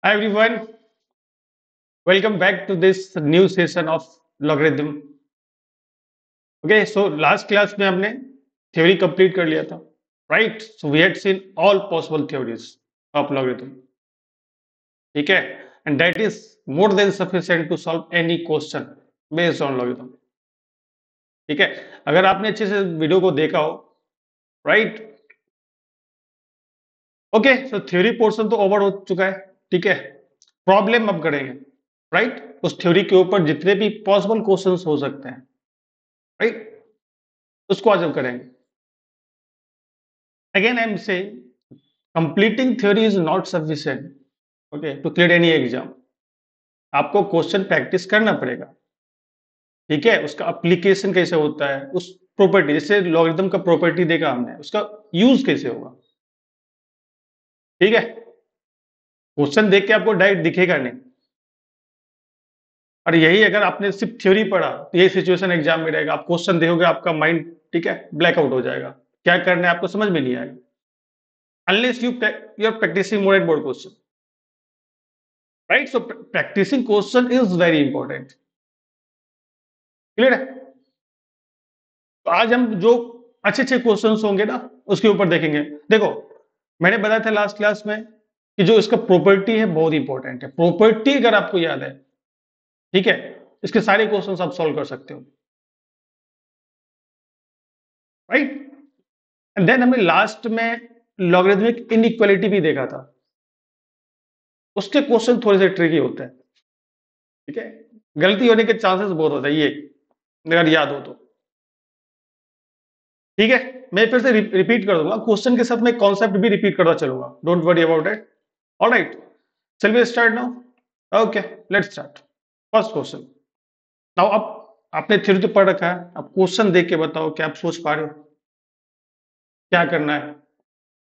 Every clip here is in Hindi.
Hi everyone, welcome back to this new session of logarithm. Okay, so last class में हमने theory complete कर लिया था, right? So we had seen all possible theories of logarithm. ठीक है, and that is more than sufficient to solve any question based on logarithm. ठीक है, अगर आपने अच्छे से वीडियो को देखा हो, right? Okay, so theory portion तो ओवर हो चुका है, ठीक है? प्रॉब्लम अब करेंगे, राइट? उस थ्योरी के ऊपर जितने भी पॉसिबल क्वेश्चंस हो सकते हैं, राइट? उसको आज हम करेंगे। Again, I'm saying completing theory is not sufficient, okay, to clear any exam. आपको क्वेश्चन प्रैक्टिस करना पड़ेगा, ठीक है? उसका एप्लीकेशन कैसे होता है, उस प्रॉपर्टी जैसे लॉगरिथम का प्रॉपर्टी देखा हमने, उसका यूज कैसे होगा, ठीक है? क्वेश्चन देख के आपको डायरेक्ट दिखेगा नहीं। और यही अगर आपने सिर्फ थ्योरी पढ़ा तो यही सिचुएशन एग्जाम में रहेगा। आप क्वेश्चन देखोगे, आपका माइंड, ठीक है, ब्लैकआउट हो जाएगा। क्या करना है आपको समझ में नहीं आएगा, unless you are practising more and more question, right? So practising question is very important. Clear है? तो आज हम जो अच्छे अच्छे क्वेश्चंस होंगे ना, उसके ऊपर देखेंगे। देखो, मैंने बताया था लास्ट क्लास में कि जो इसका प्रॉपर्टी है बहुत इंपॉर्टेंट है। प्रॉपर्टी अगर आपको याद है, ठीक है, इसके सारे क्वेश्चंस आप सॉल्व कर सकते हो, राइट? एंड देन हमने लास्ट में लॉगरिथमिक इनइक्वालिटी भी देखा था। उसके क्वेश्चन थोड़े से ट्रिकी होते हैं, ठीक है? गलती होने के चांसेस बहुत होते हैं, ये अगर याद हो तो, ठीक है? मैं फिर से रिपीट कर दूंगा क्वेश्चन के साथ, मैं कॉन्सेप्ट भी रिपीट करता चलूंगा। Don't worry about it. Alright, shall we start now? Okay, let's start. First question. Now अब आपने थ्योरी तो पढ़ रखा है, अब क्वेश्चन देख के बताओ क्या आप सोच पा रहे हो, क्या करना है,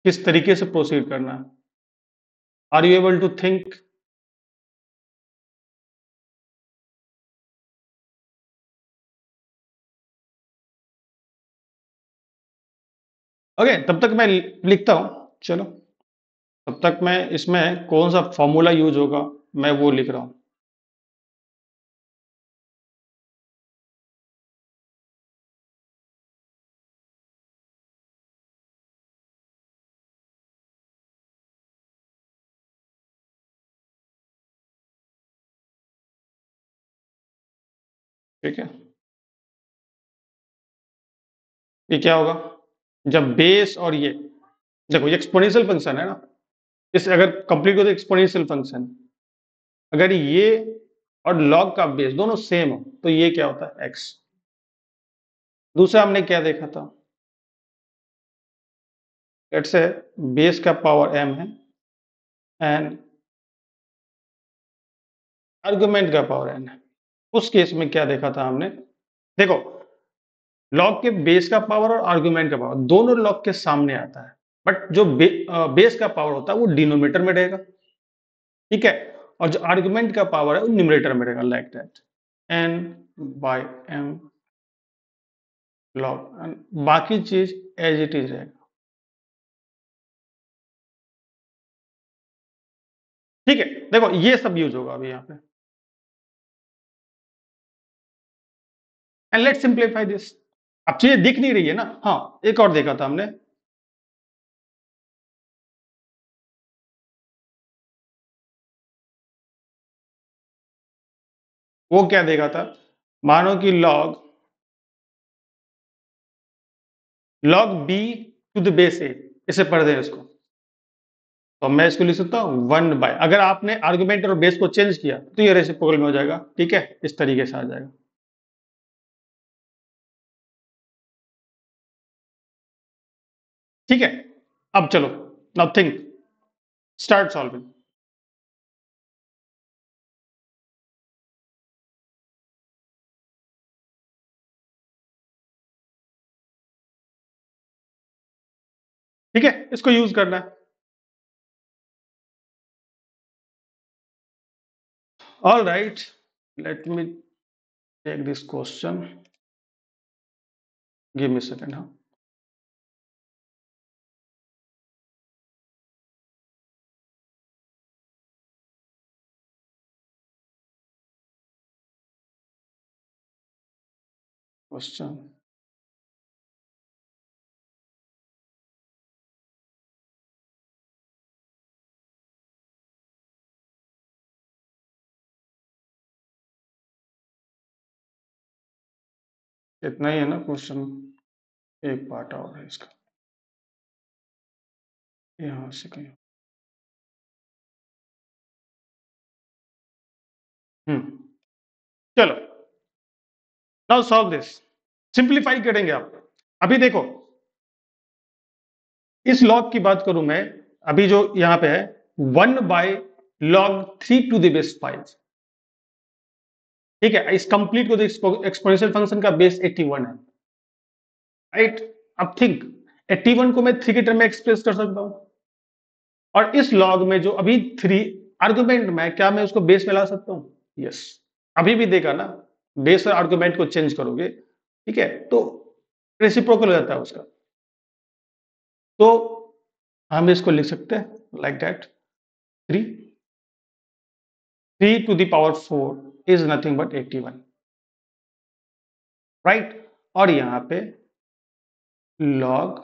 किस तरीके से प्रोसीड करना है। Are you able to think? Okay, तब तक मैं लिखता हूं। चलो, तब तक मैं इसमें कौन सा फॉर्मूला यूज होगा मैं वो लिख रहा हूं। ठीक है, ये क्या होगा जब बेस और ये, देखो ये एक्सपोनेंशियल फंक्शन है ना, इस अगर कंप्लीट हो तो एक्सपोनेंशियल फंक्शन, अगर ये और लॉग का बेस दोनों सेम हो तो ये क्या होता है, एक्स। दूसरा हमने क्या देखा था, लेट्स से बेस का पावर m है एंड आर्गुमेंट का पावर n है। उस केस में क्या देखा था हमने, देखो लॉग के बेस का पावर और आर्गुमेंट का पावर दोनों लॉग के सामने आता है, बट जो बेस का पावर होता है वो डिनोमिनेटर में रहेगा, ठीक है? और जो आर्गुमेंट का पावर है वो न्यूमरेटर में रहेगा, like that n by m log, बाकी चीज एज इट इज रहेगा, ठीक है? देखो ये सब यूज होगा अभी यहाँ पे, एंड लेट्स सिंप्लीफाई दिस। अब चीजें दिख नहीं रही है ना, हाँ एक और देखा था हमने, वो क्या देखा था, मानो कि log log B to the base A, इसे पढ़ दें इसको, तो मैं इसको लिख सकता हूं 1/, अगर आपने आर्गुमेंट और बेस को चेंज किया तो ये रेसिप्रोकल में हो जाएगा, ठीक है? इस तरीके से आ जाएगा, ठीक है? अब चलो, नाउ थिंक, स्टार्ट सॉल्विंग। ठीक है, इसको यूज करना है। All right, let me take this question, give me second. हाँ, क्वेश्चन इतना ही है ना क्वेश्चन, एक पार्ट और है इसका, यहाँ से कहीं। चलो, नाउ सॉल्व दिस, सिंप्लीफाई करेंगे आप। अभी देखो, इस लॉग की बात करूं मैं, अभी जो यहां पे है 1/log 3 to the base 5, ठीक है। इस कंप्लीट को एक्सपोनेंशियल फंक्शन का बेस 81 है, राइट। अब थिंक 81 को मैं 3 के टर्म में एक्सप्रेस कर सकता हूं, और इस लॉग में जो अभी 3 आर्गुमेंट में, क्या मैं उसको बेस में ला सकता हूं? यस। अभी भी देखा ना, बेस और आर्गुमेंट को चेंज करोगे, ठीक है, तो रेसिप्रोकल हो जाता है उसका। तो हम इसको लिख सकते हैं like that, 3 to the power 4 is nothing but 81, right. और यहां पे log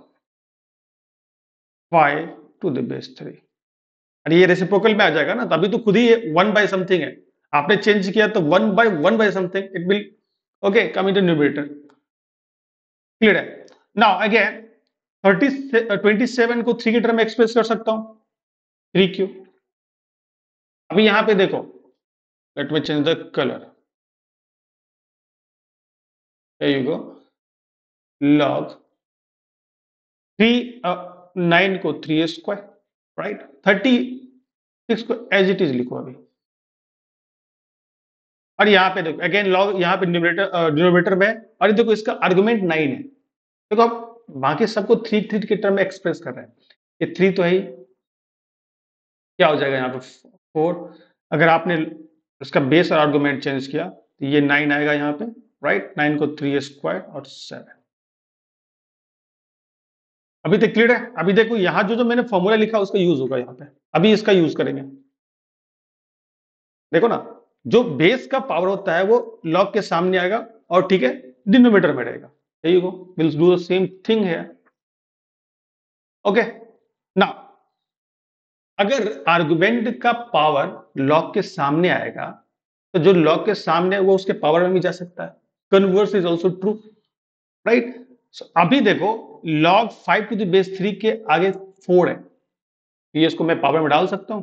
5 to the base 3, और ये रेसिप्रोकल में आ जाएगा ना, तभी तो खुद ही ये 1 by समथिंग है, आपने चेंज किया तो 1 by something it will okay come into numerator. Clear है? नाउ अगेन 27 को 3 की टर्म में एक्सप्रेस कर सकता हूं, 3 क्यू। अभी यहां पे देखो, let me change the colour, here you go, log 3 9 को 3 स्क्वायर, राइट। 36 को एज इट इज लिखो अभी, और यहां पे देखो अगेन लॉग, यहां पे डिनोमिनेटर में, और ये देखो इसका आर्गुमेंट 9 है। देखो अब बाकी सबको 3 के टर्म में एक्सप्रेस कर रहे हैं, ये 3 तो है ही, क्या हो जाएगा यहाँ पे 4। अगर आपने इसका बेस और आर्गुमेंट चेंज किया तो ये 9 आएगा यहाँ पे, राइट। 9 को 3 स्क्वायर और 7। अभी तक क्लियर है? अभी देखो यहाँ जो जो मैंने फॉर्मूला लिखा उसका यूज होगा यहाँ पे, अभी इसका यूज करेंगे। देखो ना, जो बेस का पावर होता है वो लॉग के सामने आएगा, और ठीक है डिनोमिनेटर में रहेगा। यही को will do the same thing है, ओके। ना, अगर आर्गुमेंट का पावर लॉग के सामने आएगा, तो जो लॉग के सामने है वो उसके पावर में भी जा सकता है, converse is also true, right. अभी देखो log 5 to the base 3 के आगे 4 है, ये इसको मैं पावर में डाल सकता हूं,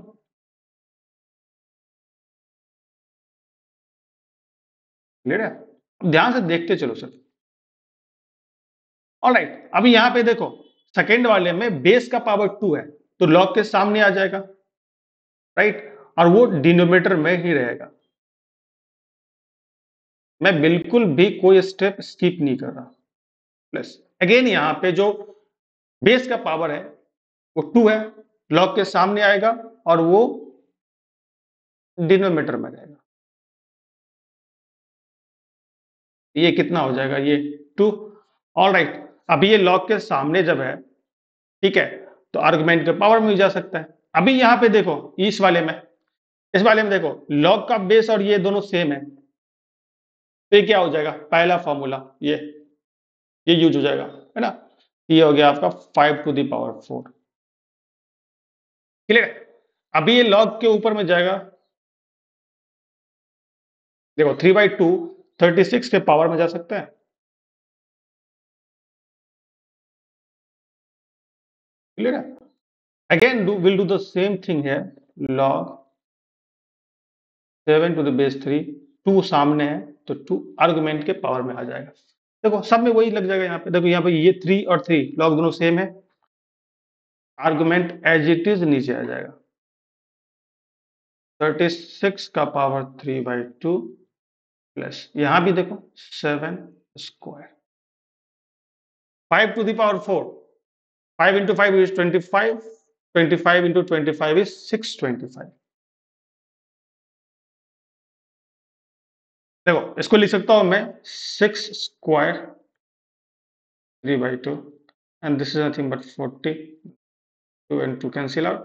क्लियर है? अब ध्यान से देखते चलो सर। ऑलराइट, अभी यहां पे देखो सेकेंड वाले में बेस का पावर 2 है, तो log के सामने आ जाएगा, राइट, और वो डिनोमिनेटर में ही रहेगा। मैं बिल्कुल भी कोई स्टेप स्किप नहीं कर रहा। प्लस अगेन यहां पे जो बेस का पावर है वो 2 है, log के सामने आएगा और वो डिनोमिनेटर में रहेगा। ये कितना हो जाएगा? ये 2। ऑलराइट, अभी ये log के सामने जब है, ठीक है, तो आर्गुमेंट के पावर में भी जा सकता है। अभी यहां पे देखो इस वाले में देखो log का बेस और ये दोनों सेम है, तो ये क्या हो जाएगा? पहला फॉर्मूला ये यूज हो जाएगा, है ना। ये हो गया आपका 5 to the power 4। क्लियर? अभी ये log के ऊपर में जाएगा, देखो 3/2 36 के पावर में जा सकता है, क्लियर है? Again will do the same thing है, log 7 to the base 3, 2 सामने है तो 2 आर्गुमेंट के पावर में आ जाएगा। देखो सब में वही लग जाएगा। यहाँ पे देखो, यहाँ पे ये 3 और 3 लॉग दोनों सेम है, आर्गुमेंट एज इट इज नीचे आ जाएगा। 36 का पावर 3/2 प्लस यहां भी देखो 7 square, 5 to the power 4, 5 into 5 is 25, 25 into 25 is 625। देखो इसको लिख सकता हूं मैं 6 square 3/2, and this is nothing but 40, 2 and 2 cancel out.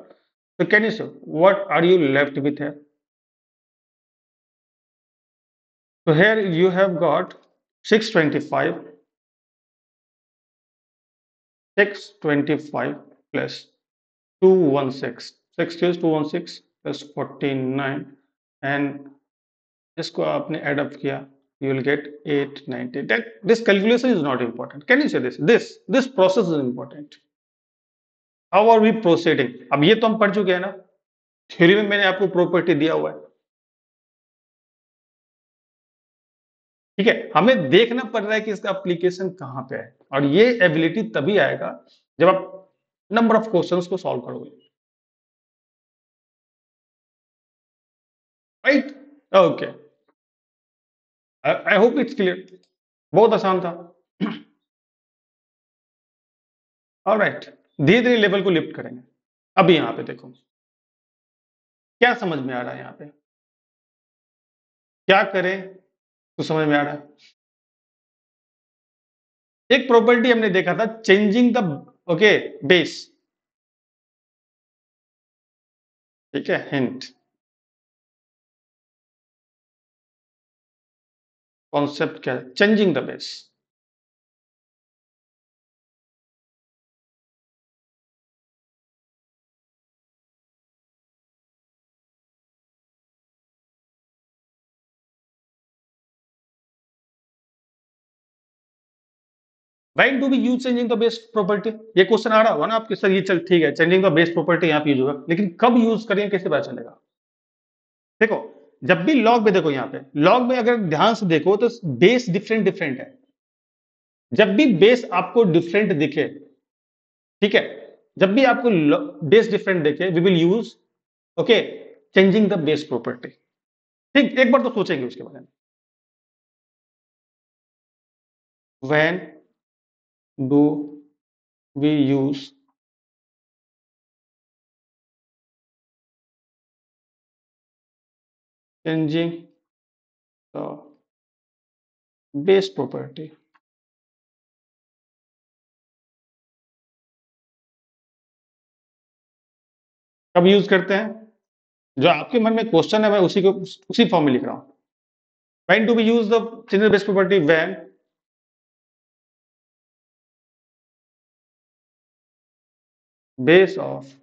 So can you say what are you left with here? So here you have got 625 plus 216, 6 is 216 plus 49 and इसको आपने एड अप किया, you will get 890. That this calculation is not important. Can you say this? This process is important. How are we proceeding? अब ये तो हम पढ़ चुके हैं ना, थ्योरी में मैंने आपको प्रॉपर्टी दिया हुआ है, ठीक है। हमें देखना पड़ रहा है कि इसका एप्लीकेशन कहां पे है, और ये एबिलिटी तभी आएगा जब आप नंबर ऑफ क्वेश्चंस को सॉल्व करोगे, right? Okay, I hope it's clear. बहुत आसान था। ऑलराइट, धीरे धीरे लेवल को लिफ्ट करेंगे। अब यहां पे देखो क्या समझ में आ रहा है, यहां पे क्या करें तो समझ में आ रहा है। एक प्रॉपर्टी हमने देखा था, चेंजिंग द ओके बेस, ठीक है। हिंट, कॉन्सेप्ट क्या है? Changing the base. Why do we use changing the base property? ये क्वेश्चन आ रहा होगा ना आपके सर, ये चल ठीक है, चेंजिंग द बेस प्रॉपर्टी यहाँ पे यूज होगा, लेकिन कब यूज करें कैसे पता चलेगा? देखो, जब भी लॉग में देखो, यहाँ पे लॉग में अगर ध्यान से देखो तो बेस डिफरेंट डिफरेंट है। जब भी बेस आपको डिफरेंट दिखे, ठीक है, जब भी आपको बेस डिफरेंट दिखे, we will use okay changing the base property. ठीक, एक बार तो सोचेंगे उसके बारे में। When do we use changing the base property? कब यूज करते हैं? जो आपके मन में क्वेश्चन है मैं उसी फॉर्म में लिख रहा हूं। When do we use the changing the base property? When base of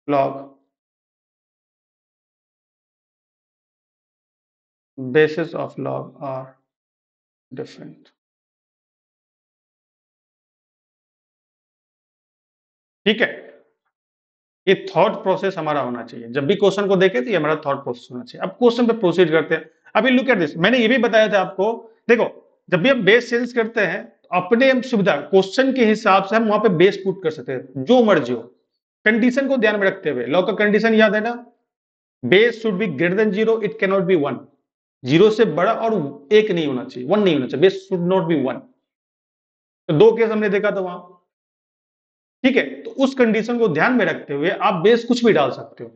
log bases of log are different। ठीक है, ये थॉट प्रोसेस हमारा होना चाहिए, जब भी क्वेश्चन को देखें तो ये हमारा थॉट प्रोसेस होना चाहिए। अब क्वेश्चन पे प्रोसीड करते हैं। अभी लुक एट दिस, मैंने ये भी बताया था आपको, देखो जब भी हम बेस चेंज करते हैं तो अपने हम सुविधा क्वेश्चन के हिसाब से हम वहां पे बेस पुट कर सकते हैं, जो मर्जी हो, कंडीशन को ध्यान में रखते हुए। लॉ का कंडीशन याद है ना, base should be greater than zero, it can not B one. Zero से बड़ा और एक नहीं होना चाहिए, वन नहीं होना चाहिए, base should not be one. तो दो केस हमने देखा था वहां, ठीक है। तो उस कंडीशन को ध्यान में रखते हुए आप बेस कुछ भी डाल सकते हो।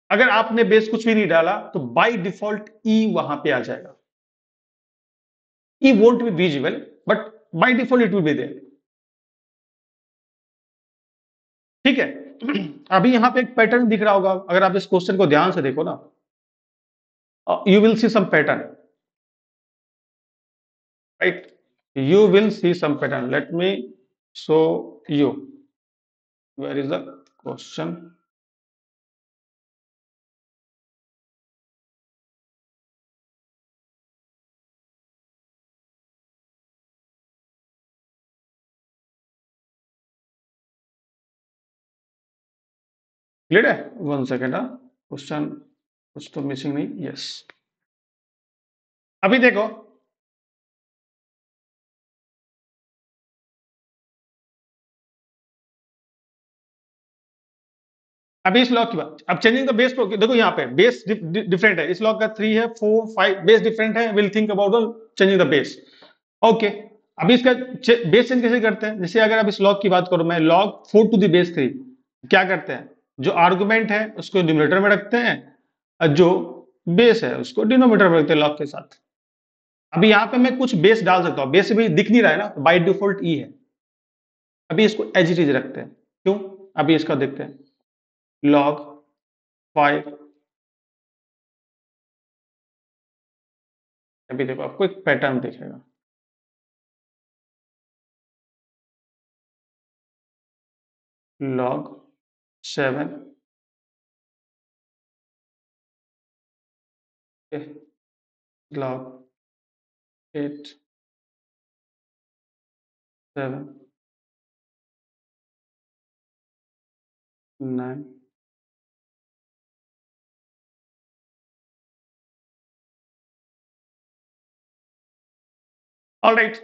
अगर आपने बेस कुछ भी नहीं डाला तो बाय डिफॉल्ट ई वहां पे आ जाएगा। E won't be visible but by default it will be there, ठीक है। अभी यहां पे एक पैटर्न दिख रहा होगा, अगर आप इस क्वेश्चन को ध्यान से देखो ना, you will see some pattern, right? You will see some pattern. Let me show you. Where is the question? Clear है? वन सेकेंड, क्वेश्चन कुछ तो मिसिंग नहीं, यस। अभी देखो, अभी इस लॉग की बात, अब चेंजिंग द बेस, देखो यहाँ पे बेस डिफरेंट है, इस लॉग का 3 है, 4 5 बेस डिफरेंट है, will think about the changing the base. Okay, अभी इसका बेस चेंज कैसे करते हैं? जैसे अगर अब इस लॉग की बात करूं मैं, लॉग 4 टू द बेस 3, क्या करते हैं? जो आर्गुमेंट है उसको न्यूमरेटर में रखते हैं, और जो बेस है उसको डिनोमिनेटर में रखते हैं लॉग के साथ। अभी यहाँ पे मैं कुछ बेस डाल सकता हूँ, बेस भी दिख नहीं रहा है ना, बाय डिफॉल्ट ई है। अभी इसको एज इट इज रखते हैं, क्यों? अभी इसका देखते हैं, लॉग 5 अभी देखो आपको एक पैटर्न दिखेगा। log 7 log 8 7 9 alright.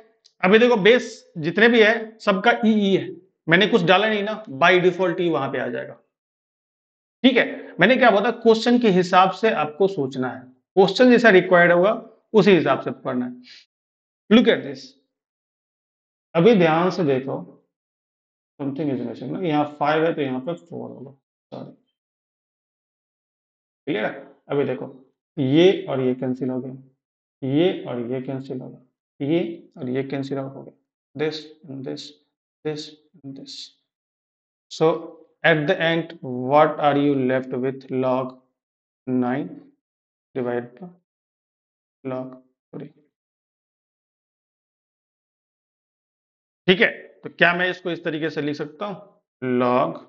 अभी देखो बेस जितने भी है सबका ई है, मैंने कुछ डाला नहीं ना, बाय डिफॉल्ट ई वहां पे आ जाएगा। ठीक है, मैंने क्या बोला, क्वेश्चन के हिसाब से आपको सोचना है, क्वेश्चन जैसा रिक्वायर्ड होगा उसी हिसाब से पढ़ना है। लुक एट दिस, अभी ध्यान से देखो, समथिंग इज मिसिंग ना, यहाँ 5 है तो यहाँ पे 4 होगा, सॉरी, क्लियर है। अभी देखो ये और ये कैंसिल हो गया, ये और ये कैंसिल हो गया, ये और ये कैंसिल आउट हो गया, this and this, this and this. So at the end, what are you left with? Log 9 divided by log 3। ठीक है, तो क्या मैं इसको इस तरीके से लिख सकता हूं, log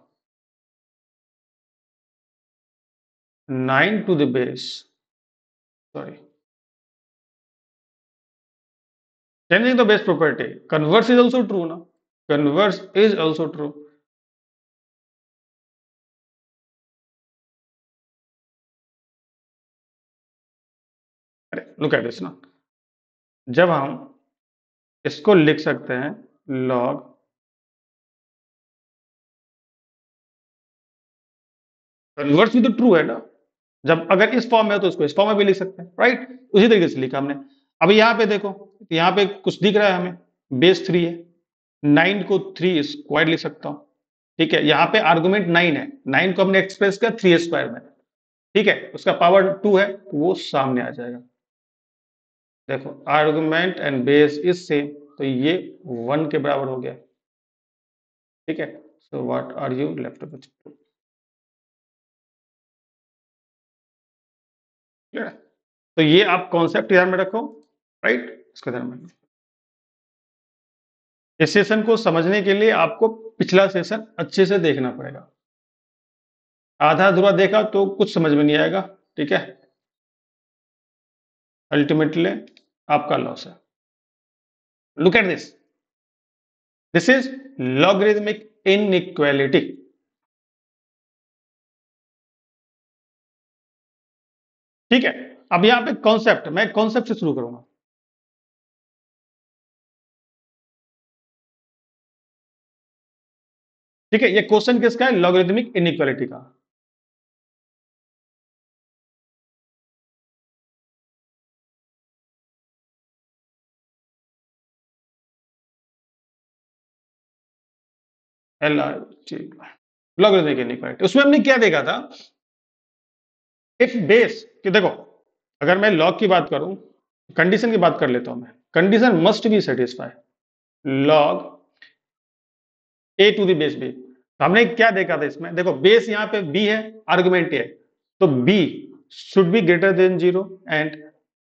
9 to the base, sorry, changing the base property, converse is also true na, converse is also true। look at this ना, जब हम इसको लिख सकते हैं log, कन्वर्स भी तो ट्रू है ना, जब अगर इस फॉर्म में हो तो उसको इस फॉर्म में भी लिख सकते हैं, राइट, उसी तरीके से लिखा हमने। अब यहाँ पे देखो, यहाँ पे कुछ दिख रहा है हमें, बेस 3 है, 9 को 3 स्क्वायर लिख सकता हूं। ठीक है, यहाँ पे आर्गुमेंट 9 है, 9 को हमने एक्सप्रेस किया 3 स्क्वायर में, ठीक है, उसका पावर 2 है तो वो सामने आ जाएगा। देखो argument and base is same, तो ये 1 के बराबर हो गया। ठीक है, so what are you left with, clear. तो ये आप कॉन्सेप्ट ध्यान में रखो, राइट, इसको ध्यान में रखो। इस सेशन को समझने के लिए आपको पिछला सेशन अच्छे से देखना पड़ेगा, आधा अधूरा देखा तो कुछ समझ में नहीं आएगा। ठीक है, अल्टीमेटली आपका लॉस है। Look at this is logarithmic inequality. ठीक है, अब यहां पे कॉन्सेप्ट, मैं कॉन्सेप्ट से शुरू करूंगा। ठीक है, ये क्वेश्चन किसका है, लॉगरिथमिक इनइक्वालिटी का। L I T, logarithmic inequality. उसमें हमने क्या देखा था, इफ बेस कि देखो, अगर मैं लॉग की बात करूं, कंडीशन की बात कर लेता हूं मैं, condition must be satisfy log a to the base b. तो हमने क्या देखा था इसमें, देखो बेस यहां पे बी है, आर्गुमेंट ए है, तो b should be greater than 0 and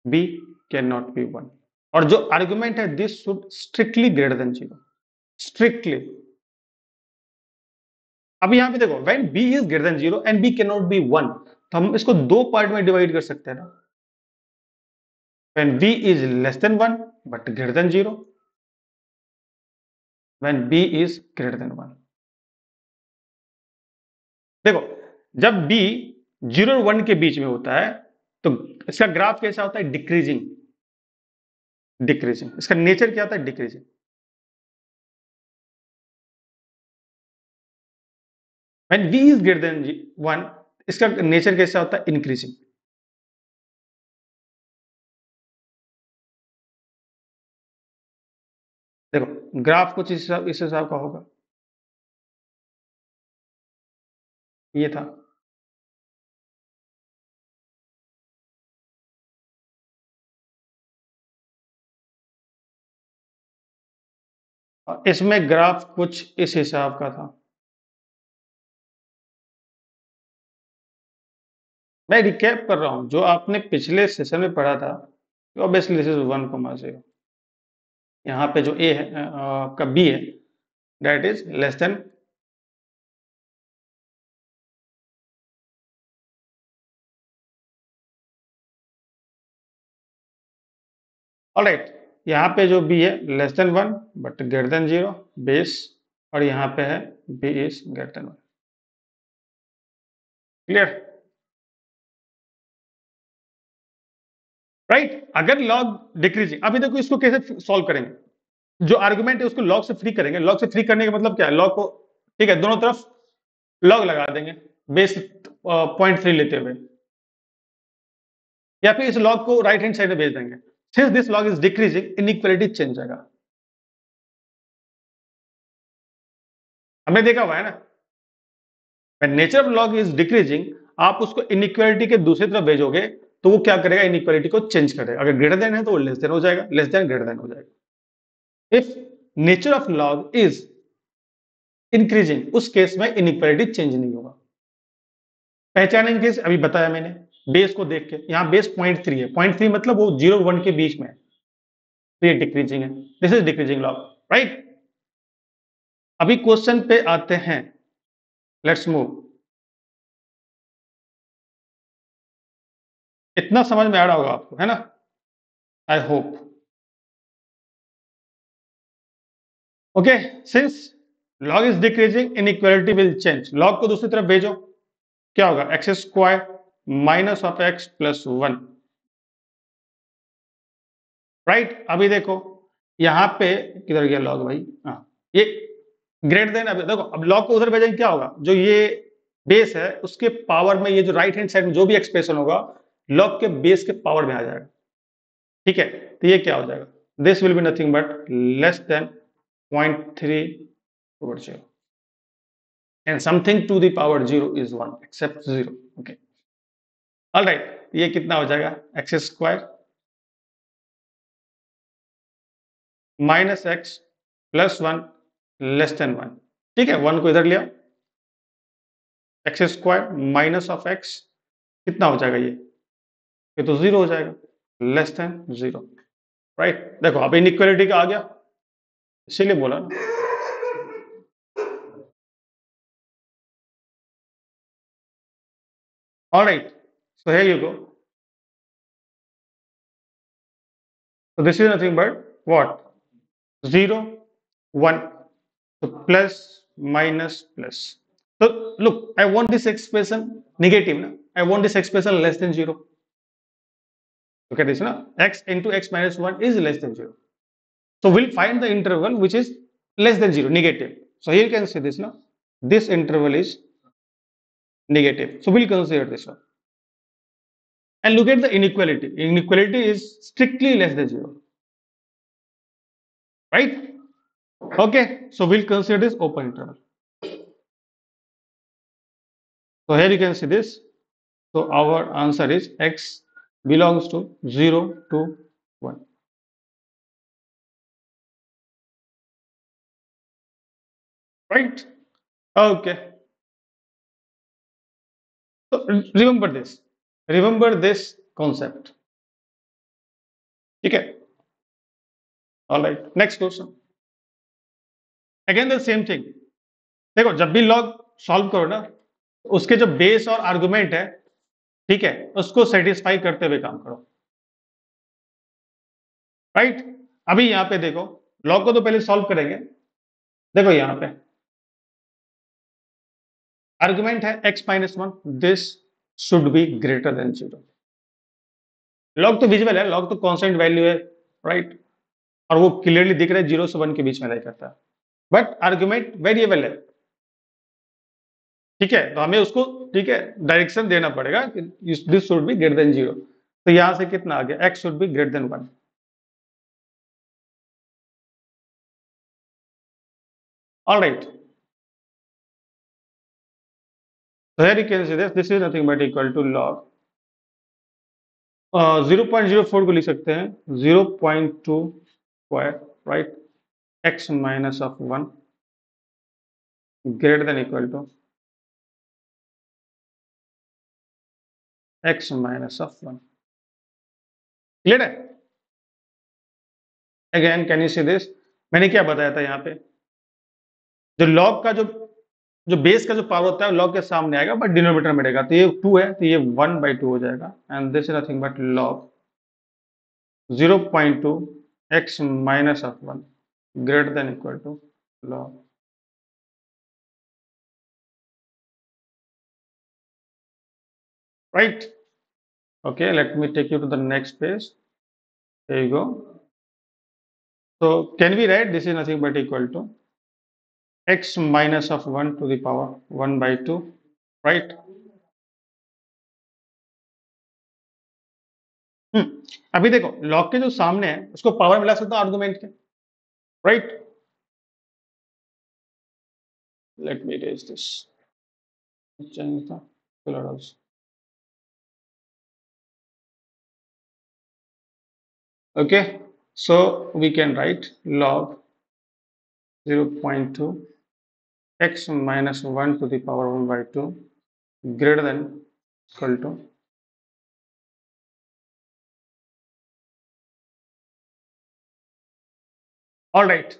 b can not be 1, और जो आर्गुमेंट है this should strictly greater than 0, strictly. अब यहां पे देखो when b is greater than 0 and b can not be 1, तो हम इसको दो पार्ट में डिवाइड कर सकते हैं ना, when b is less than 1 but greater than 0, when b is greater than 1। देखो जब बी 0 और 1 के बीच में होता है तो इसका ग्राफ कैसा होता है, डिक्रीजिंग, डिक्रीजिंग, इसका नेचर क्या होता है, decreasing. When b is greater than 1, इसका नेचर कैसा होता है, इंक्रीजिंग। देखो ग्राफ कुछ इस हिसाब का होगा, ये था, और इसमें ग्राफ कुछ इस हिसाब का था। मैं रिकैप कर रहा हूं जो आपने पिछले सेशन में पढ़ा था, ऑब्वियसली दिस इज 1,0। यहाँ पे जो ए है आपका बी है that is less than alright. यहाँ पे जो बी है less than 1 but greater than 0 base, और यहाँ पे है b is greater than 1। Clear? Right. अगर लॉग डिक्रीजिंग, अभी देखो इसको कैसे सॉल्व करेंगे। जो आर्गुमेंट है उसको लॉग से फ्री करेंगे। लॉग से फ्री करने का मतलब क्या है, लॉग को ठीक है दोनों तरफ लॉग लगा देंगे बेस 0.3 लेते हुए, या फिर इस लॉग को राइट हैंड साइड में भेज देंगे। Since this log is decreasing inequality change जाएगा। हमने देखा हुआ है ना, nature of log is decreasing, आप उसको इनइक्वालिटी के दूसरी तरफ भेजोगे तो वो क्या करेगा, इनइक्वालिटी को चेंज करेगा। अगर ग्रेटर देन है तो वो लेस देन हो जाएगा, लेस देन ग्रेटर देन हो जाएगा। If nature of log is increasing, उस केस में इनइक्वालिटी चेंज नहीं होगा। पहचानेंगे कैसे, अभी बताया मैंने, बेस को देख के। यहां बेस 0.3 है, 0.3 मतलब वो 0 1 के बीच में है, तो ये डिक्रीजिंग है। This is decreasing log, right. अभी क्वेश्चन पे आते हैं, लेट्स मूव। इतना समझ में आ रहा होगा आपको, है ना, I hope. Okay, since log is decreasing inequality will change. Log को दूसरी तरफ भेजो, क्या होगा, x square minus of x plus 1, right. अभी देखो यहां पे किधर गया लॉग भाई, हाँ ये ग्रेटर देन। अभी देखो, अब लॉग को उधर भेजेंगे क्या होगा, जो ये बेस है उसके पावर में ये जो राइट हैंड साइड में जो भी एक्सप्रेशन होगा लॉग के बेस के पावर में आ जाएगा। ठीक है, तो ये क्या हो जाएगा, this will be nothing but less than 0.3 over 0, and something to the power 0 is 1 except 0। okay, all right, ये कितना हो जाएगा, x square minus x plus 1 less than 1। ठीक है, 1 को इधर लिया, x square minus of x कितना हो जाएगा, ये तो 0 हो जाएगा, लेस देन 0, राइट। देखो अब इनइक्वालिटी का आ गया, इसीलिए बोला ना। All right, so here you go. So this is nothing but what, 0 1, so plus minus plus. So look, I want this expression negative na, I want this expression less than 0. Look at this na, x into x minus 1 is less than 0. So we'll find the interval which is less than 0, negative. So here you can see this na, this interval is negative, so we'll consider this one. And look at the inequality. Inequality is strictly less than 0, right? Okay, so we'll consider this open interval. So here you can see this. So our answer is x belongs to 0 to 1. Right? Okay. So remember this. Remember this concept. Okay. All right. Next question. Again the same thing. देखो जब भी लॉग सॉल्व करो ना, उसके जो बेस और आर्गुमेंट है, ठीक है, उसको सेटिस्फाई करते हुए काम करो, राइट। अभी यहां पे देखो, लॉग को तो पहले सॉल्व करेंगे। देखो यहां पे आर्गुमेंट है x minus 1, this should be greater than 0। Log तो विजुअल है, लॉग तो कांस्टेंट वैल्यू है, राइट, और वो क्लियरली दिख रहा है 0 से 1 के बीच में लाई करता है, बट आर्गुमेंट वेरिएबल है। ठीक है, तो हमें उसको ठीक है डायरेक्शन देना पड़ेगा कि this should be greater than 0। तो यहां से कितना आ गया, x should be greater than 1। All right, so here you can see this is nothing but equal to log 0.04 को लिख सकते हैं 0.2 square, right, x minus of 1 greater than equal to x minus of 1। Clear है? Again can you see this, मैंने क्या बताया था यहाँ पे, जो लॉग का जो बेस का जो पावर होता है लॉग के सामने आएगा बट डिनोमिनेटर में रहेगा, तो ये 2 है तो ये 1/2 हो जाएगा and this is nothing but log 0.2 x minus of 1 greater than equal to log, right? Okay, let me take you to the next page. There you go. So can we write this is nothing but equal to x minus of 1 to the power 1/2, right? अभी देखो लॉग के जो सामने है उसको पावर मिला सकता हूँ आर्गुमेंट के, right? Let me erase this, change the color also. Okay, so we can write log 0.2 x minus 1 to the power 1/2 greater than equal to, all right.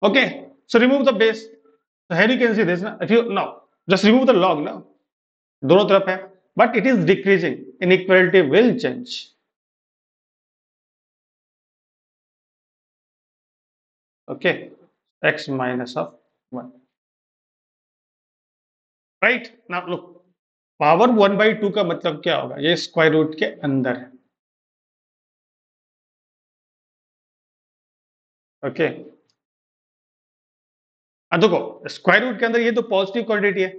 Okay, so remove the base. So here you can see this. If you now just remove the log now, दोनों तरफ है, but it is decreasing. Inequality will change. Okay, x minus of 1. Right now look, power 1/2 का मतलब क्या होगा? ये स्क्वायर रूट के अंदर है. ओके, देखो स्क्वायर रूट के अंदर ये तो पॉजिटिव क्वांटिटी है.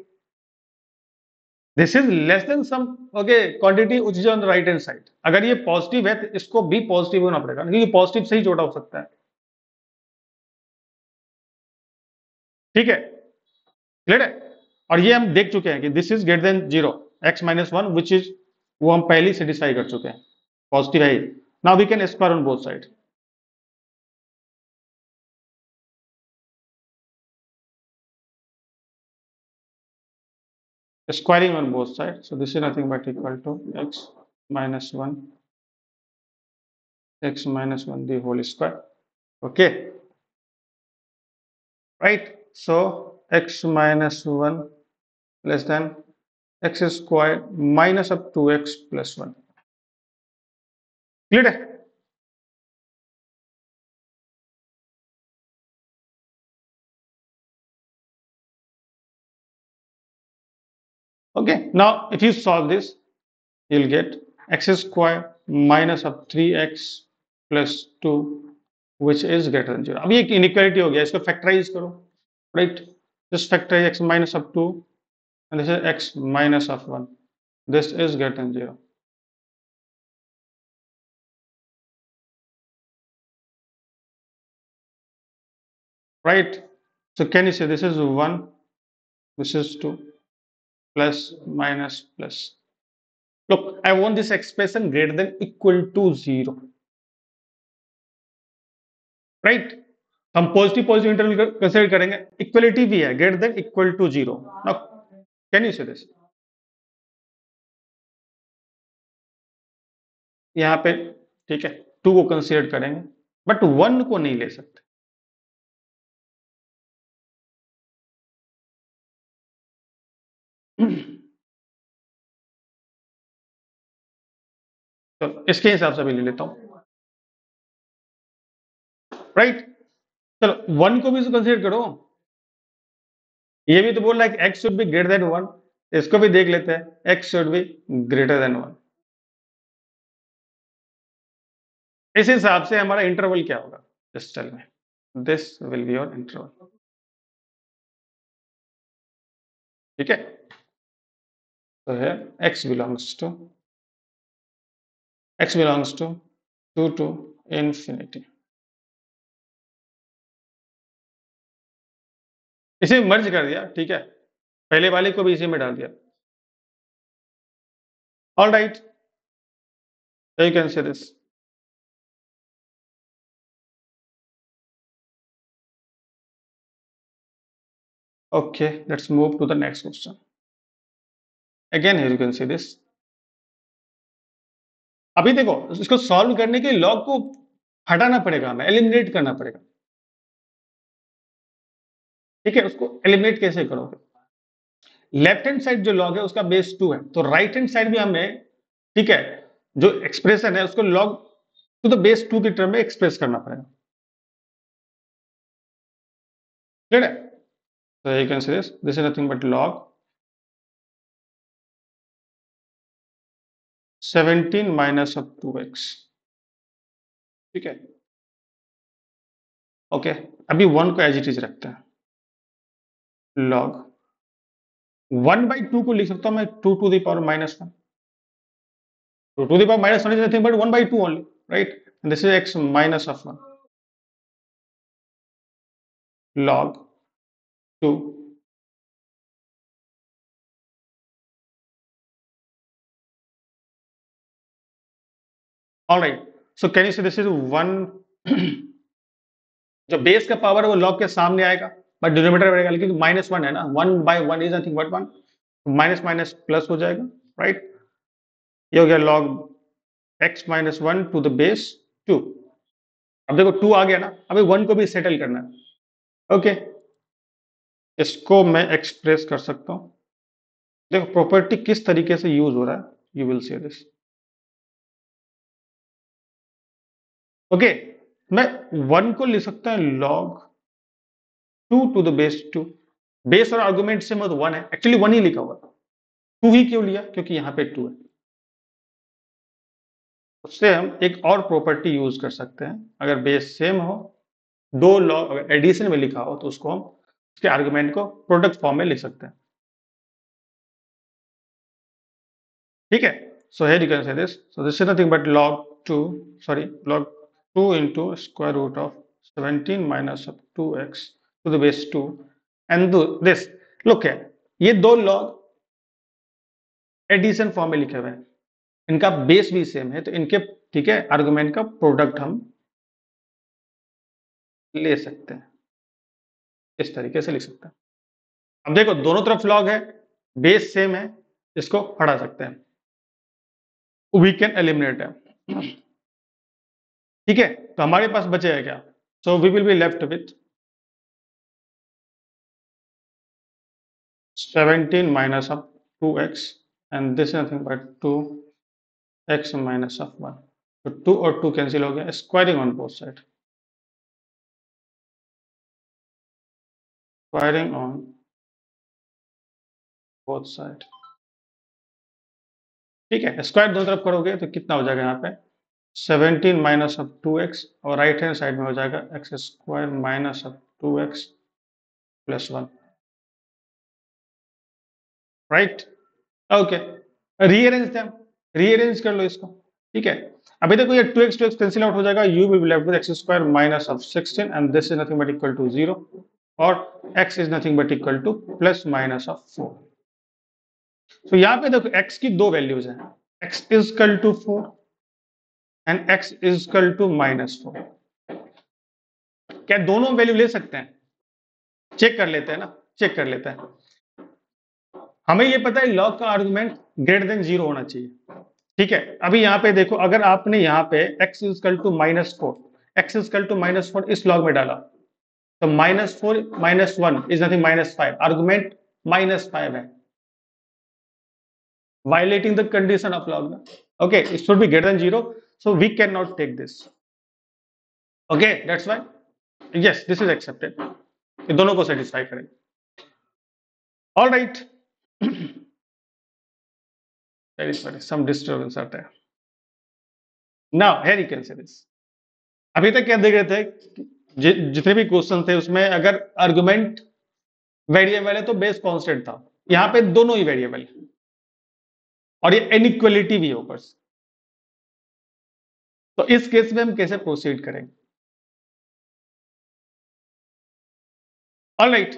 This is less than some okay quantity which is on the right hand side. अगर ये पॉजिटिव है तो इसको भी पॉजिटिव होना पड़ेगा क्योंकि पॉजिटिव से ही छोटा हो सकता है. ठीक है, क्लियर है? और ये हम देख चुके हैं कि this is greater than 0 x minus 1 which is, वो हम पहले ही सेटिस्फाई कर चुके हैं, पॉजिटिव है. Now we can square on both side. Squaring on both sides, so this is nothing but equal to x minus 1 the whole square. Okay, right? So x minus 1 less than x square minus of 2x plus 1. Clear है? Okay, now if you solve this, you'll get x square minus of 3x plus 2 which is greater than 0. अब ये inequality हो गया, इसको factorize करो, right? Just factorize x minus of 2 and this is x minus of 1. This is greater than 0. Right? So can you say this is 1, this is 2, plus, minus, plus. Look, I want this expression greater than equal to 0. Right? हम पॉजिटिव इंटरवल कंसिडर करेंगे, इक्वलिटी भी है greater than equal to 0. Now can you say this, यहाँ पे ठीक है 2 को कंसिडर करेंगे बट 1 को नहीं ले सकते. तो इसके हिसाब से भी ले लेता हूं, राइट? चलो 1 को भी कंसिडर करो, ये भी तो बोल रहा है कि x should be greater than 1, इसको भी देख लेते हैं, x should be greater than 1. इस हिसाब से हमारा इंटरवल क्या होगा? Just tell me, this will be your interval. ठीक है, तो है x belongs to 2 to infinity. इसे मर्ज कर दिया, ठीक है, पहले वाले को भी इसी में डाल दिया. All right, you can say this. Okay, let's move to the next question. Again here you can see this. अभी देखो इसको सॉल्व करने के लॉग को हटाना पड़ेगा, हमें एलिमिनेट करना पड़ेगा। ठीक है, उसको एलिमिनेट कैसे करोगे? लेफ्ट हैंड साइड जो लॉग है उसका बेस 2 है, तो राइट हैंड साइड भी हमें, ठीक है, जो एक्सप्रेशन है उसको लॉग टू द बेस 2 की टर्म में एक्सप्रेस करना पड़ेगा। क्लियर है? So you can say this is nothing but log 17 minus of 2x। ठीक है, ओके। अभी 1 को एज इट इज रखते हैं। लॉग 1/2 को लिख सकता हूं मैं 2 to the power -1। So 2 to the power -1 is nothing but 1/2 only, right? And this is x minus of 1 log 2। All right, so can you say this is 1 जो बेस का पावर है वो लॉग के सामने आएगा, बट डिनोमिनेटर बढ़ेगा, लेकिन -1 है ना, 1/1 is nothing but 1, minus minus plus हो जाएगा, राइट? ये हो गया log x minus 1 to the base 2। अब देखो 2 आ गया ना, अभी 1 को भी सेटल करना है। ओके, इसको मैं एक्सप्रेस कर सकता हूं। देखो प्रॉपर्टी किस तरीके से यूज हो रहा है, you will see this. Okay, मैं 1 को लिख सकता हूं log 2 to the base 2। Base और आर्गुमेंट से मतलब 1 है, एक्चुअली 1 ही लिखा हुआ, 2 ही क्यों लिया, क्योंकि यहां पे 2 है। उससे हम एक और प्रॉपर्टी यूज कर सकते हैं, अगर बेस सेम हो, दो लॉग अगर एडिशन में लिखा हो तो उसको हम उसके आर्गुमेंट को प्रोडक्ट फॉर्म में लिख सकते हैं। ठीक है, so here you can say this, so this is nothing but log 2 into square root of 17 minus of 2x to the base 2 and do this। Look है, ये दो लॉग एडिशन फॉर्म में लिखे हुए हैं, इनका बेस भी सेम है, तो इनके, ठीक है, आर्गुमेंट का प्रोडक्ट हम ले सकते हैं, इस तरीके से लिख सकते हैं। अब देखो दोनों तरफ लॉग है, बेस सेम है, इसको हटा सकते हैं, वी कैन एलिमिनेट है। ठीक है, तो हमारे पास बचेगा क्या? So we will be left with 17 minus of 2x and this is nothing but 2x minus of 1। तो 2 और 2 कैंसिल हो गया, squaring on both side, squaring on both side. ठीक है, स्क्वायर दोनों तरफ करोगे तो कितना हो जाएगा यहाँ पे 17 माइनस ऑफ 2x और राइट हैंड साइड में हो जाएगा x square minus of 2x plus 1, right? Okay, rearrange कर लो इसको। ठीक है, अभी देखो ये 2x कैंसिल आउट हो जाएगा, u will be left with x square minus of 16 and this is nothing but equal to 0 और x is nothing but equal to plus minus of 4। तो यहाँ पे देखो x की दो वैल्यूज हैं, x is equal to 4 and x is equal to -4। क्या दोनों वैल्यू ले सकते हैं? चेक कर लेते हैं ना, चेक कर लेते हैं। हमें ये पता है लॉग का आर्गुमेंट ग्रेटर देन 0 होना चाहिए। ठीक है, अभी यहाँ पे देखो, अगर आपने यहाँ पे x is equal to -4, x is equal to -4 इस लॉग में डाला, तो -4 -1 इज नथिंग -5, आर्गुमेंट -5 है, violating the condition of log। Okay, it should be greater than 0, so we cannot take this। Okay, that's why yes, this is accepted, ये दोनों को satisfy करेंगे। All right, very sorry, some disturbance आता है। Now here you can say this। अभी तक क्या देख रहे थे, जितने भी क्वेश्चन थे उसमें अगर आर्गुमेंट वेरिएबल है तो बेस कांस्टेंट था, यहां पे दोनों ही वेरिएबल है और ये इनइक्वालिटी भी है ऊपर से, तो इस केस में हम कैसे प्रोसीड करेंगे? ऑलराइट,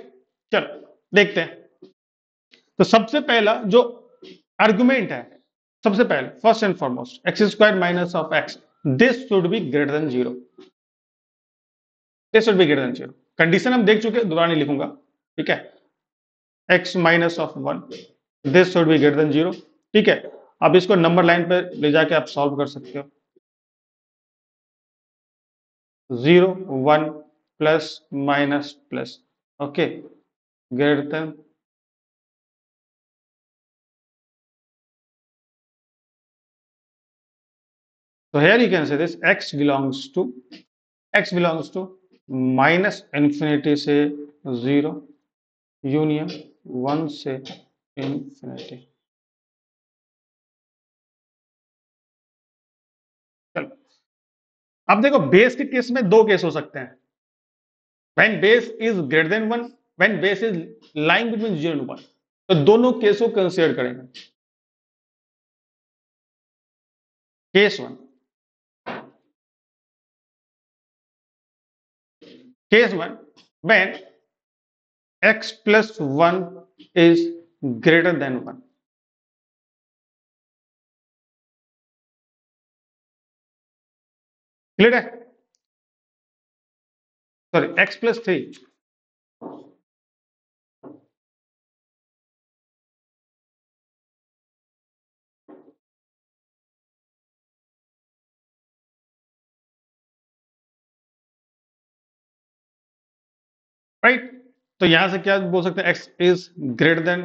चलो देखते हैं। तो सबसे पहला जो आर्गुमेंट है, सबसे पहले first and foremost x square minus of x, this should be greater than 0, this should be greater than 0। Condition हम देख चुके, दोबारा नहीं लिखूंगा। ठीक है, x minus of 1, this should be greater than 0। ठीक है, अब इसको नंबर लाइन पे ले जाके आप सॉल्व कर सकते हो। 0 1 plus minus plus, okay, greater than, so here you can say this x belongs to minus infinity से 0 यूनियन 1 से इंफिनिटी। चलो अब देखो बेस के केस में दो केस हो सकते हैं, when base is greater than 1, when base is lying between 0 and 1, तो दोनों केस को कंसीडर करेंगे। Case 1, when x plus 1 is greater than 1, clear है? Sorry x plus 3, right? तो यहां से क्या बोल सकते हैं, x is greater than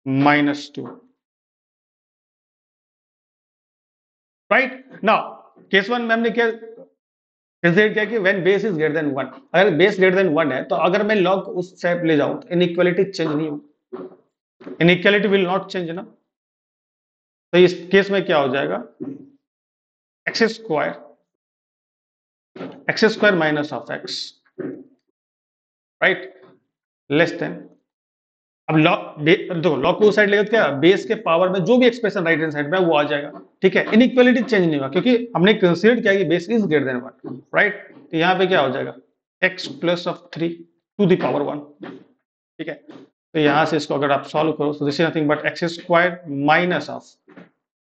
-2, right? Now case 1 में हमने क्या कंसीडर किया कि when base is greater than 1, अगर बेस ग्रेटर देन 1 है तो अगर मैं लॉग उस स्टेप ले जाऊं तो इनइक्वालिटी चेंज नहीं होगी, इनइक्वालिटी विल नॉट चेंज ना। तो इस केस में क्या हो जाएगा, x square minus of x, right, less than, अब देखो लॉग को उस साइड लेकर क्या बेस के पावर में जो भी एक्सप्रेशन राइट हैंड साइड में वो आ जाएगा, ठीक है, इनइक्वालिटी चेंज नहीं होगा क्योंकि हमने कंसीडर किया कि base is greater than 1, right? तो यहां पे क्या हो जाएगा, x plus of 3 to the power 1, ठीक है। तो यहां से इसको अगर आप सॉल्व करो तो this is nothing but x square minus of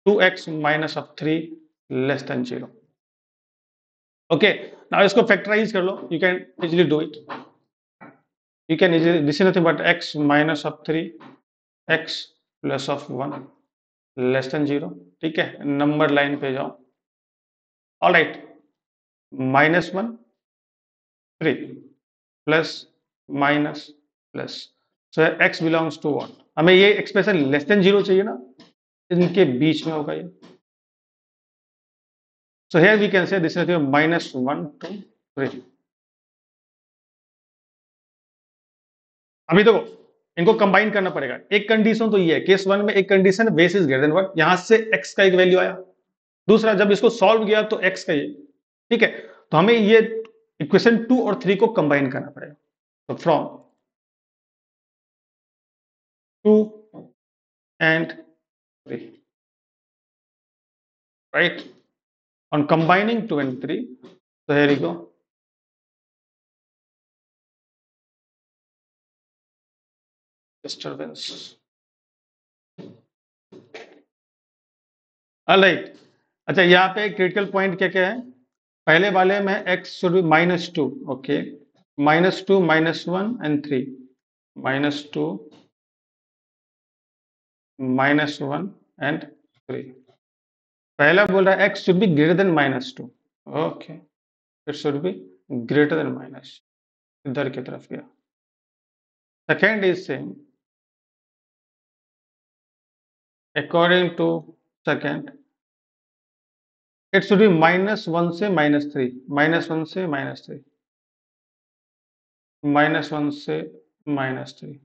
2x minus of 3 less than 0, okay. Now इसको फैक्टराइज कर लो, you can easily do it, you can easily, this is nothing but x minus of 3 x plus of 1 less than 0, ठीक है, नंबर लाइन पे जाओ, alright, -1 3 plus minus plus, so x belongs to what, हमें ये एक्सप्रेशन लेस देन 0 चाहिए ना, इनके बीच में होगा ये, so here we can say this is -1 to 3। अभी देखो इनको कंबाइन करना पड़ेगा, एक कंडीशन तो ये है, केस 1 में एक condition base is greater than 1, यहां से x का एक वैल्यू आया, दूसरा जब इसको सॉल्व किया तो x का ये, ठीक है, तो हमें ये इक्वेशन 2 और 3 को कंबाइन करना पड़ेगा, तो from 2 and 3, right, on combining 2 and 3, so here you go, disturbance, alright. अच्छा यहाँ पे क्रिटिकल पॉइंट क्या क्या है, पहले वाले में x should B -2, okay, -2 -1 and 3, -2 -1 and 3, पहला बोल रहा है x should be greater than -2, okay, it should be greater than minus, इधर की तरफ गया, second is same according to second, it should be -1 से -3, -1 से -3, -1 से -3,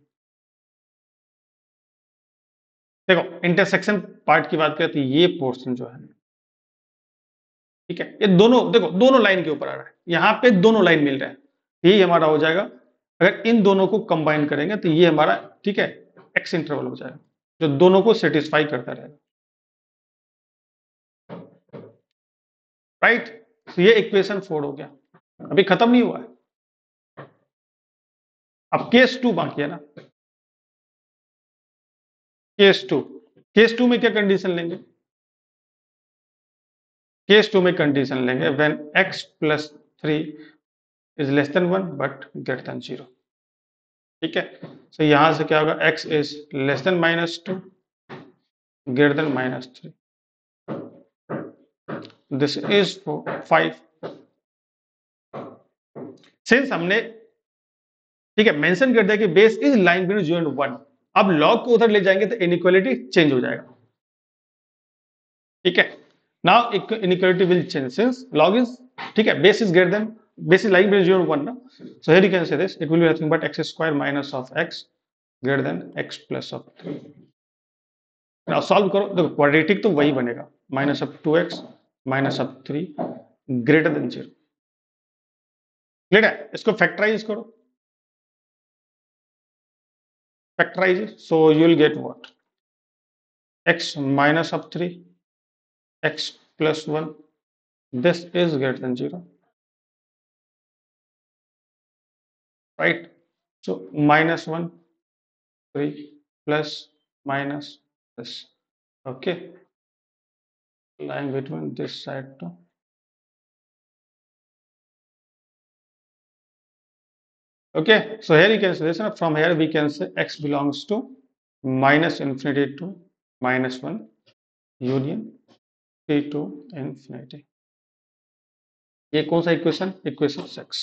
देखो इंटरसेक्शन पार्ट की बात करें तो ये पोर्शन जो है, ठीक है, ये दोनों देखो दोनों लाइन के ऊपर आ रहा है, यहाँ पे दोनों लाइन मिल रहा है, यही हमारा हो जाएगा, अगर इन दोनों को कंबाइन करेंगे तो ये हमारा, ठीक है, एक्स इंटरवल हो जाएगा जो दोनों को सेटिस्फाई करता रहेगा, राइट? तो ये इक्वेशन 4 हो गया, अभी खत्म नहीं हुआ है, अब केस 2 बाकी है ना, केस 2 में क्या कंडीशन लेंगे, केस 2 में कंडीशन लेंगे when x plus 3 is less than 1 but greater than 0, ठीक है, तो यहां से क्या होगा, x is less then -2 greater than -3, this is 5, since हमने ठीक है मेंशन कर दिया कि base is line between 0 and 1, अब लॉग को उधर ले जाएंगे तो इनइक्वालिटी चेंज हो जाएगा, ठीक है। Now inequality will change since log is ठीक है base is greater then base is line between 0 and 1 ना, so here you can say this it will be nothing but x square minus of x greater than x plus of 3। Now solve करो, देखो क्वाड्रेटिक तो वही बनेगा minus of 2x minus of 3 greater than 0, clear है। इसको फैक्टराइज करो, factorize it, so you will get what, x minus of 3 x plus 1, this is greater than 0, right? So minus 1 3 plus minus this, okay, lying between this side to okay. So here you can say this, from here we can say x belongs to minus infinity to minus 1 union 3 to infinity, ये कौन सा इक्वेशन, इक्वेशन 6।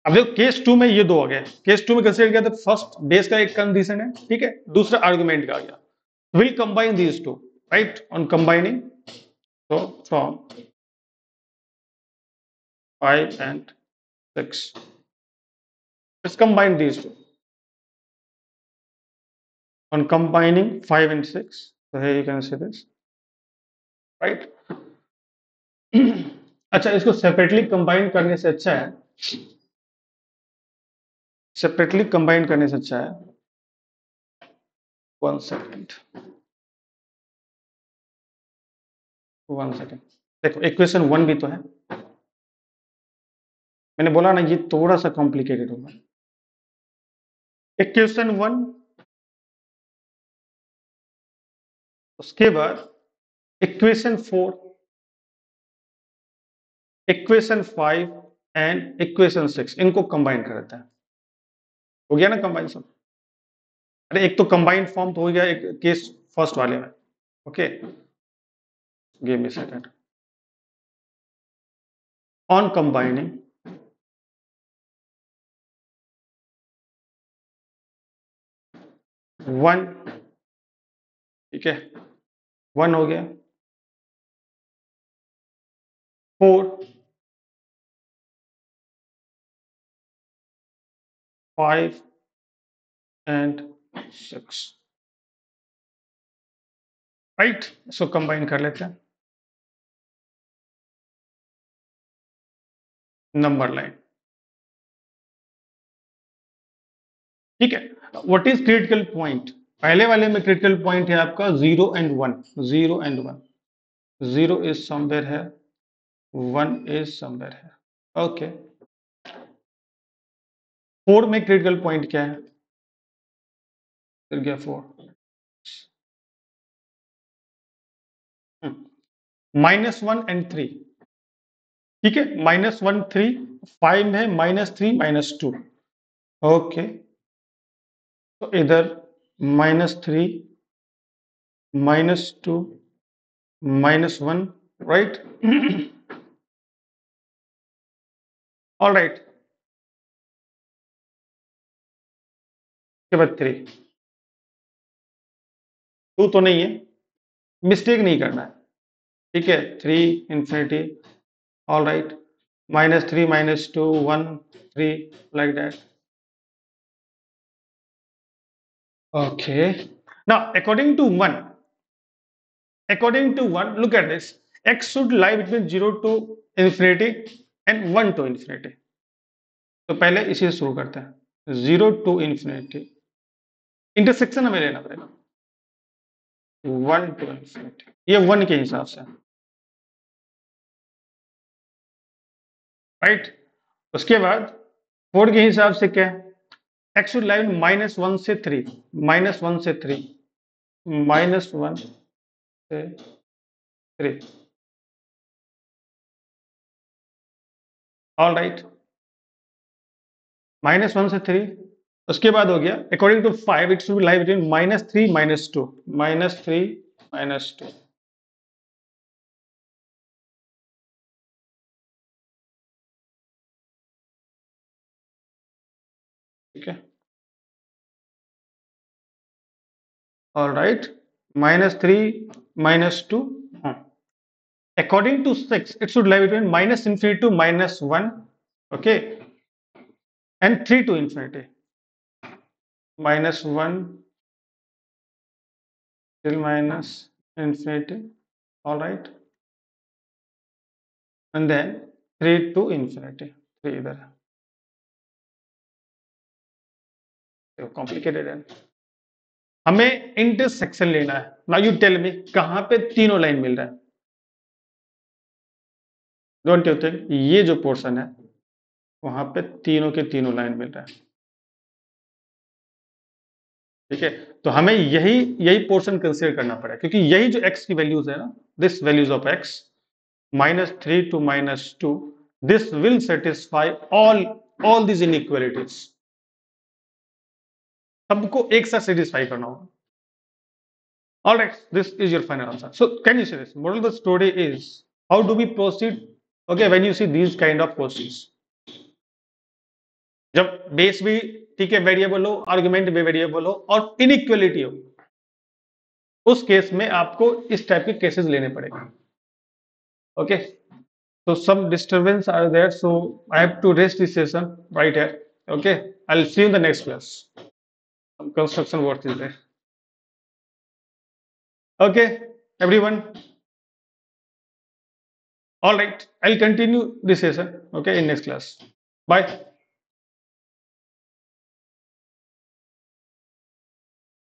अब देखो केस 2 में ये दो हो गए, केस 2 में कंसीडर किया तो फर्स्ट बेस का एक कंडीशन है, ठीक है, दूसरा आर्गुमेंट का आ गया, will combine these two, right, on combining, so from 5 and 6 let's combine these two, on combining 5 and 6, so here you can see this, right? अच्छा, इसको सेपरेटली कंबाइन करने से अच्छा है, सेपरेटली कंबाइन करने से अच्छा है, 1 सेकेंड 1 सेकेंड, देखो इक्वेशन 1 भी तो है, मैंने बोला ना ये थोड़ा सा कॉम्प्लिकेटेड होगा, इक्वेशन 1 उसके बाद इक्वेशन 4 इक्वेशन 5 एंड इक्वेशन 6 इनको कंबाइन कर देता है, हो गया ना कंबाइन सब। अरे एक तो कंबाइंड फॉर्म तो हो गया एक केस फर्स्ट वाले में, okay, give me second, on combining 1, ठीक है 1 हो गया, 4 5 एंड 6, राइट, इसको कंबाइन कर लेते हैं, नंबर लाइन, ठीक है। व्हाट इज क्रिटिकल पॉइंट, पहले वाले में क्रिटिकल पॉइंट है आपका 0 एंड 1, 0 एंड 1, 0 इज समवेयर है, 1 इज समवेयर है, ओके। 4 में क्रिटिकल पॉइंट क्या है, फिर गया 4, -1 एंड 3, ठीक है, -1 3, 5 में -3 -2, ओके, तो इधर -3 -2 -1, राइट, ऑल राइट, के बाद 3, 2 तो नहीं है, मिस्टेक नहीं करना है, ठीक है, 3 infinity, all right, -3 -2 1 3 like that, okay। Now according to 1, look at this, x should lie between 0 to infinity and 1 to infinity, तो पहले इसे शुरू करते हैं, 0 to infinity, इंटरसेक्शन हमें लेना पड़ेगा, 1 to infinity, ये 1 के हिसाब से, राइट, उसके बाद 4 के हिसाब से क्या है, x should lie -1 से 3, -1 से 3, -1 से 3, ऑल राइट, -1 से 3, उसके बाद हो गया according to 5 it should be lie between -3 -2, -3 -2, ठीक है, all right, -3 -2, according to 6 it should lie between -infinity to -1, okay, and 3 to infinity, -1 till -infinity, all right, and then 3 to infinity, 3 इधर है, कॉम्प्लिकेटेड है। हमें इंटरसेक्शन लेना है। नाउ यू टेल मी कहां पे तीनों लाइन मिल रहा है? डोंट यू थिंक ये जो पोर्शन है वहां पे तीनों के तीनों लाइन मिल रहा है? ठीक है, तो हमें यही यही पोर्शन कंसीडर करना पड़ेगा, क्योंकि यही जो x की वैल्यूज है ना, this values of x -3 to -2, this will satisfy all this inequalities. सबको एक साथ सेटिस्फाई करना होगा। All right, this is your final answer. So can you say this? Moral of the story is, how do we proceed? Okay, when you see these kind of questions, जब बेस भी ठीक है वेरिएबल हो, आर्गुमेंट भी वेरिएबल हो और इनइक्वालिटी हो, उस केस में आपको इस टाइप के केसेस लेने पड़ेंगे। Okay, so some disturbance are there, so I have to rest this session right here. Okay, I'll see you in the next class. Some construction work is there. Okay, everyone. All right, I'll continue this session, okay, in next class. Bye.